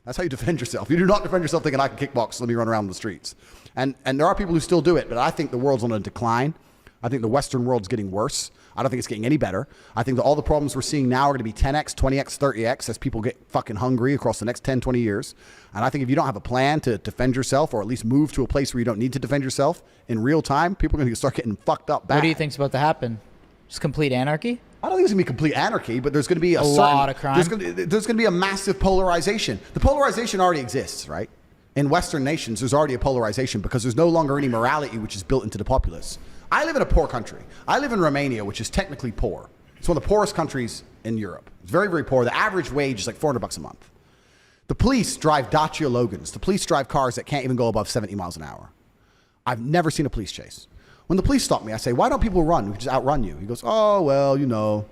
That's how you defend yourself. You do not defend yourself thinking I can kickbox, let me run around the streets. And there are people who still do it, but I think the world's on a decline. I think the Western world's getting worse. I don't think it's getting any better. I think that all the problems we're seeing now are going to be 10x, 20x, 30x as people get fucking hungry across the next 10, 20 years. And I think if you don't have a plan to defend yourself or at least move to a place where you don't need to defend yourself in real time, people are going to start getting fucked up bad. What do you think's about to happen? Just complete anarchy? I don't think it's going to be complete anarchy, but there's going to be a lot of crime. There's going to be a massive polarization. The polarization already exists, right? In Western nations, there's already a polarization because there's no longer any morality which is built into the populace. I live in a poor country. I live in Romania, which is technically poor. It's one of the poorest countries in Europe. It's very, very poor. The average wage is like $400 a month. The police drive Dacia Logans. The police drive cars that can't even go above 70 miles an hour. I've never seen a police chase. When the police stop me, I say, why don't people run? We can just outrun you. He goes, oh, well, you know,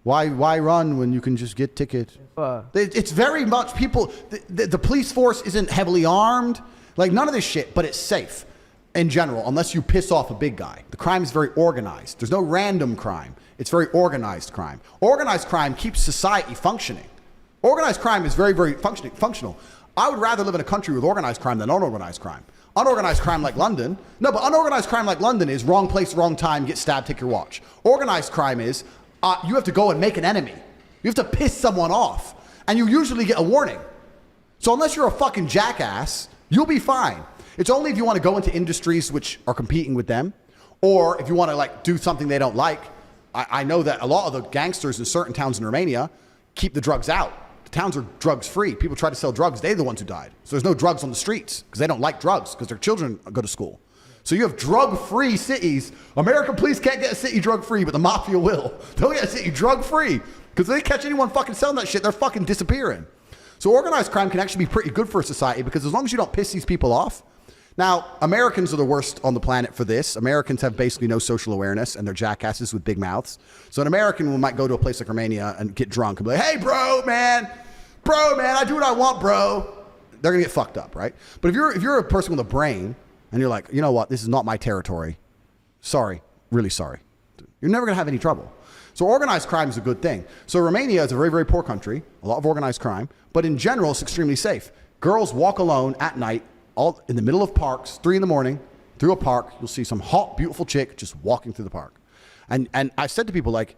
why run when you can just get tickets? It's very much people, the police force isn't heavily armed, like none of this shit, but it's safe in general, unless you piss off a big guy. The crime is very organized. There's no random crime. It's very organized crime. Organized crime keeps society functioning. Organized crime is very, very functional. I would rather live in a country with organized crime than unorganized crime. Unorganized crime like London. No, but unorganized crime like London is wrong place, wrong time, get stabbed, take your watch. Organized crime is you have to go and make an enemy. You have to piss someone off. And you usually get a warning. So unless you're a fucking jackass, you'll be fine. It's only if you want to go into industries which are competing with them, or if you want to like do something they don't like. I know that a lot of the gangsters in certain towns in Romania keep the drugs out. The towns are drugs free. People try to sell drugs. They're the ones who died. So there's no drugs on the streets because they don't like drugs because their children go to school. So you have drug-free cities. American police can't get a city drug-free, but the mafia will. They'll get a city drug-free because if they catch anyone fucking selling that shit, they're fucking disappearing. So organized crime can actually be pretty good for a society because as long as you don't piss these people off. Now, Americans are the worst on the planet for this. Americans have basically no social awareness and they're jackasses with big mouths. So an American might go to a place like Romania and get drunk and be like, hey, bro, man, I do what I want, bro. They're going to get fucked up, right? But if you're a person with a brain and you're like, you know what, this is not my territory. Sorry, really sorry. You're never going to have any trouble. So organized crime is a good thing. So Romania is a very, very poor country, a lot of organized crime, but in general, it's extremely safe. Girls walk alone at night, all in the middle of parks, 3 a.m, through a park. You'll see some hot, beautiful chick just walking through the park. And I've said to people like,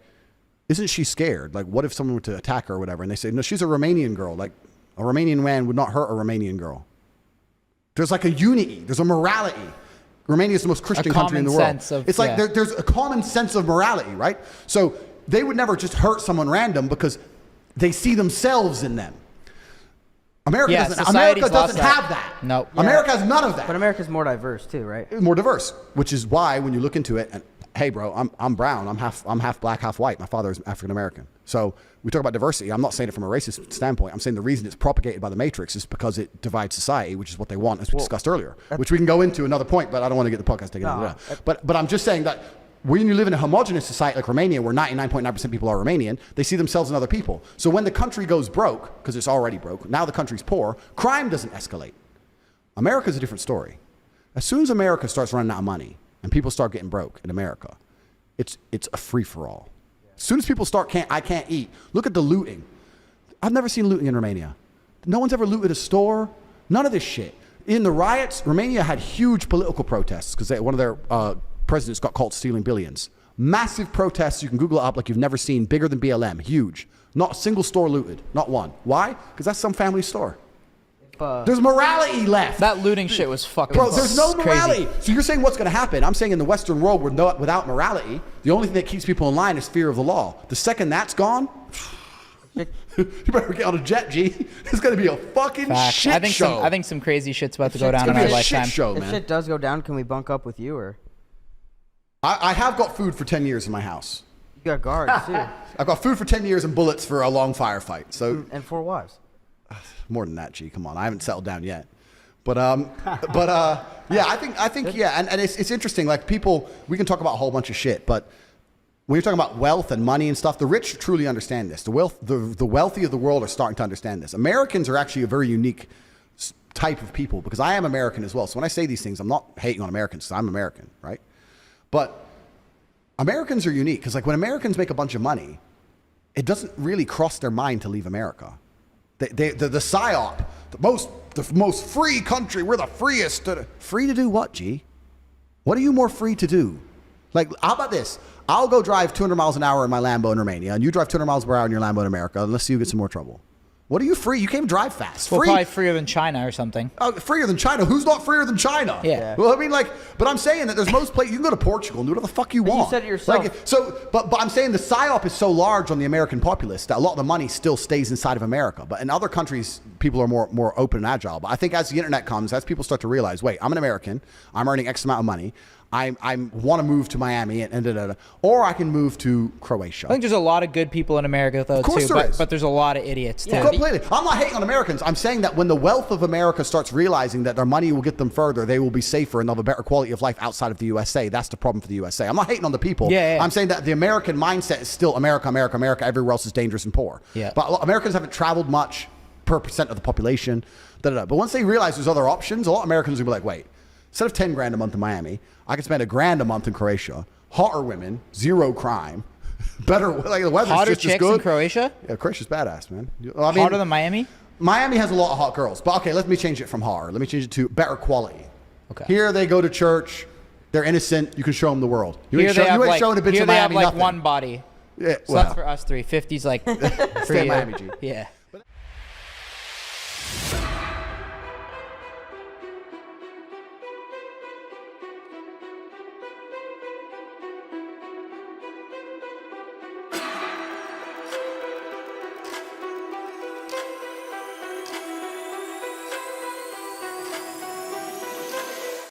isn't she scared? Like, what if someone were to attack her or whatever? And they say, no, she's a Romanian girl. Like, a Romanian man would not hurt a Romanian girl. There's like a unity. There's a morality. Romania is the most Christian country in the world. It's like there's a common sense of morality, right? So they would never just hurt someone random because they see themselves in them. America doesn't have that. No. Yeah. America has none of that. But America's more diverse too, right? More diverse, which is why when you look into it, and hey, bro, I'm brown. I'm half black, half white. My father is African American. So we talk about diversity. I'm not saying it from a racist standpoint. I'm saying the reason it's propagated by the Matrix is because it divides society, which is what they want, as we discussed earlier. Which we can go into another point, but I don't want to get the podcast taken into that. But I'm just saying that when you live in a homogenous society like Romania, where 99.9% people are Romanian, they see themselves in other people. So when the country goes broke, because it's already broke, now the country's poor, crime doesn't escalate. America's a different story. As soon as America starts running out of money and people start getting broke in America, it's a free-for-all. As soon as people start, I can't eat. Look at the looting. I've never seen looting in Romania. No one's ever looted a store. None of this shit. In the riots, Romania had huge political protests because one of their presidents got caught stealing billions. Massive protests. You can Google it up like you've never seen. Bigger than BLM. Huge. Not a single store looted. Not one. Why? Because that's some family store. There's morality left. That looting shit was fucking Bro, there's no morality. Crazy. So you're saying what's going to happen? I'm saying in the Western world, without morality, the only thing that keeps people in line is fear of the law. The second that's gone, you better get on a jet, G. It's going to be a fucking shit show. I think some crazy shit's about to go down in our lifetime. If shit does go down, can we bunk up with you or? I have got food for 10 years in my house. You got guards too. I've got food for 10 years and bullets for a long firefight. So and 4 wives. More than that, G. Come on, I haven't settled down yet. Yeah, I think, yeah, and it's interesting. Like people, we can talk about a whole bunch of shit, but when you're talking about wealth and money and stuff, the rich truly understand this. The wealthy of the world are starting to understand this. Americans are actually a very unique type of people because I am American as well. So when I say these things, I'm not hating on Americans because I'm American, right? But Americans are unique because like when Americans make a bunch of money, it doesn't really cross their mind to leave America. The PSYOP the most free country. We're the freest. Free to do what, G? What are you more free to do? Like, how about this? I'll go drive 200 miles an hour in my Lambo in Romania, and you drive 200 miles per hour in your Lambo in America, and let's see who gets in more trouble. What are you free? You can't drive fast. Well, Free. probably freer than China or something. Freer than China? Who's not freer than China? Yeah. Well, I mean, like, but I'm saying that there's most places. You can go to Portugal and do whatever the fuck you want. You said it yourself. Like, but I'm saying the psyop is so large on the American populace that a lot of the money still stays inside of America. But in other countries, people are more open and agile. But I think as the internet comes, as people start to realize, wait, I'm an American. I'm earning X amount of money. I want to move to Miami and or I can move to Croatia. I think there's a lot of good people in America though, of course too. there is. But there's a lot of idiots too. Yeah. Completely. I'm not hating on Americans. I'm saying that when the wealth of America starts realizing that their money will get them further, they will be safer and they'll have a better quality of life outside of the USA. That's the problem for the USA. I'm not hating on the people. Yeah. I'm saying that the American mindset is still America, America, America. Everywhere else is dangerous and poor. Yeah. But Americans haven't traveled much per percent of the population. But once they realize there's other options, a lot of Americans will be like, wait, instead of 10 grand a month in Miami, I can spend $1,000 a month in Croatia. Hotter women, zero crime, better. Like the weather's Hotter just as chicks good. in Croatia? Yeah, Croatia's badass, man. I mean, Hotter than Miami? Miami has a lot of hot girls, but okay, let me change it from hotter. Let me change it to better quality. Okay. Here they go to church. They're innocent. You can show them the world. You Here ain't, they have showing a bitch here in they have Miami like nothing. one body. Yeah, So that's for us three. 50's like for Stay in you. Miami, G. Yeah.